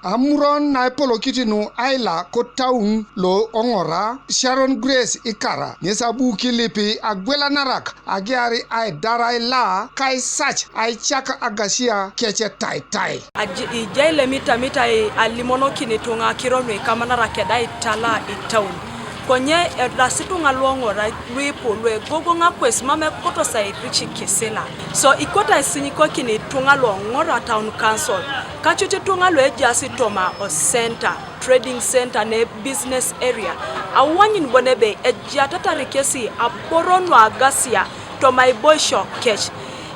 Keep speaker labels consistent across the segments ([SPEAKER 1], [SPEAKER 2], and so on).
[SPEAKER 1] amuron na epolokiti nu Aila ko taun lo ongora Sharon Grace ikara nyesa buki lipi agwela narak agiari ay darai la kai sach ay chaka agasia keche tai
[SPEAKER 2] ijaile mita alimono kinitunga kironwe kama narakeda itala itaun konye rasitunga luongora lwipo lwe gogo nga kwes mame koto sai richi kesela so ikota isinyiko kinitunga luongora town council kachuti tunga lwe jasi toma o center trading center ne business area awanyin bonebe ejatata rikesi aboronwa agasia toma iboisho kech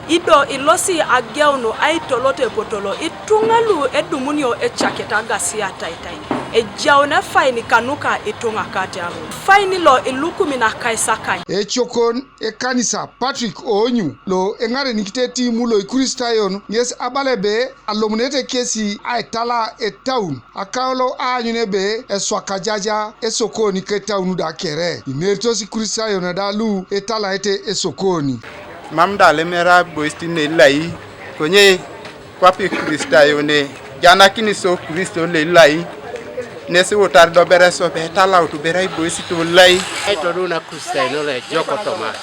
[SPEAKER 2] ido ilosi ageuno aitolote potolo itungalu edumunio echaketa agasia taitai ejaona faini kanuka itunga kataru faini lo ilukumi na kaisakai
[SPEAKER 1] echokon ekanisa Patrick Onyu lo engare nikiteti mulo ikristayon yes abalebe alomunete kesi aitala etaun akaulo anyunebe eswakajaja esokoni ketaunu da kere inertosi kristayon dalu etala ete esokoni
[SPEAKER 3] mamda lemera boistine lai konye kwapi kristayone jana kini so kristo le lai nesi wotar do bere so be tala to bere boistito lai
[SPEAKER 4] to runa kristayno le joko toma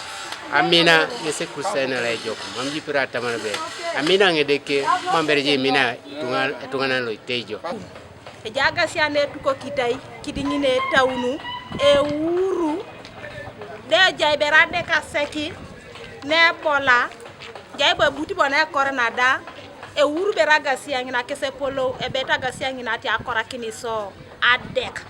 [SPEAKER 4] amina nesi kristayno le joko mamji pirata manbe amina ngedeke mambereje mina tungana lo itejo
[SPEAKER 2] ejaga siane tuko kitai kidingine taunu e uru de jaiberade kaseki ne pola jaiba buti bona koronada e uru beraga siangina kese polo e beta gasiangina ti akora kiniso adek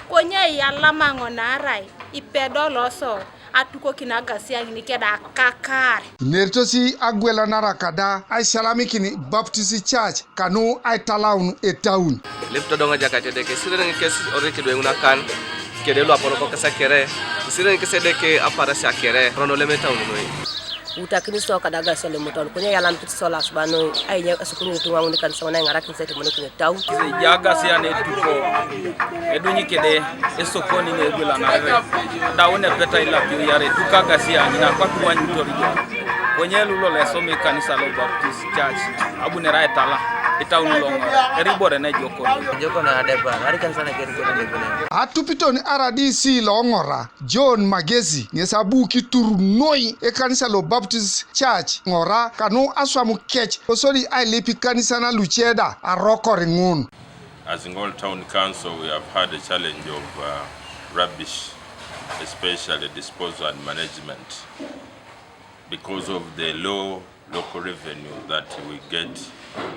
[SPEAKER 2] konye yalla mangona rai ipedo loso atuko kinaga siangini keda kakar
[SPEAKER 1] nertosi agwela narakada ay salami kini baptist church kanu ay talaun e town
[SPEAKER 5] lepto donga jakate de ke sirene kes oreke do nguna kan kede lo aporo ko kasa kere sirene kese de ke apara sa kere rono le meta unu
[SPEAKER 6] utakini so kadaga sele moton kunya yalan pit solas bano ay nya asukuni tunga mun kan sona ngara kin sete mono kunya taw
[SPEAKER 7] jaga siane tuko edunyi kede esokoni ne gula na re daone peta ila pi yare tuka gasia nyina kwa tuwa ntorijo konye lulo le somi kanisa lo Baptist Church abunera etala itaunu longo eribore na joko
[SPEAKER 5] na adeba ari kan sana kere ko ne gune
[SPEAKER 1] atupitoni RDC longora John Magezi nyesabuki turu noi e kanisa lo Baptist Church ngora kanu aswamu kech osori ai lepi kanisa na lucheda arokori ngun.
[SPEAKER 8] As in all town council, we have had a challenge of rubbish, especially disposal and management, because of the low local revenue that we get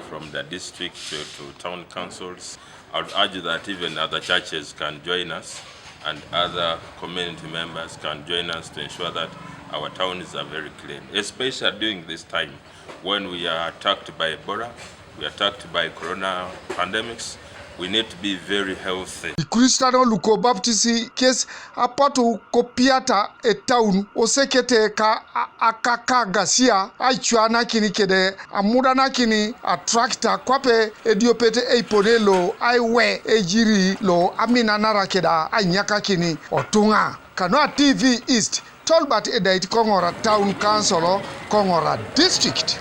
[SPEAKER 8] from the district to town councils. I would urge that even other churches can join us and other community members can join us to ensure that our towns are very clean, especially during this time when we are attacked by Ebola, we are attacked by corona pandemics. We need to be very healthy.
[SPEAKER 1] Kristano luko baptisi kes apato kopiata e town osekete ka akaka gasia aichuana kini kede amuda na kini attractor kwape ediopete eiponelo aiwe ejiri lo amina narakeda anyaka kini otunga Kanoa TV East Tolbert Edait Kongora Town Council Kongora District.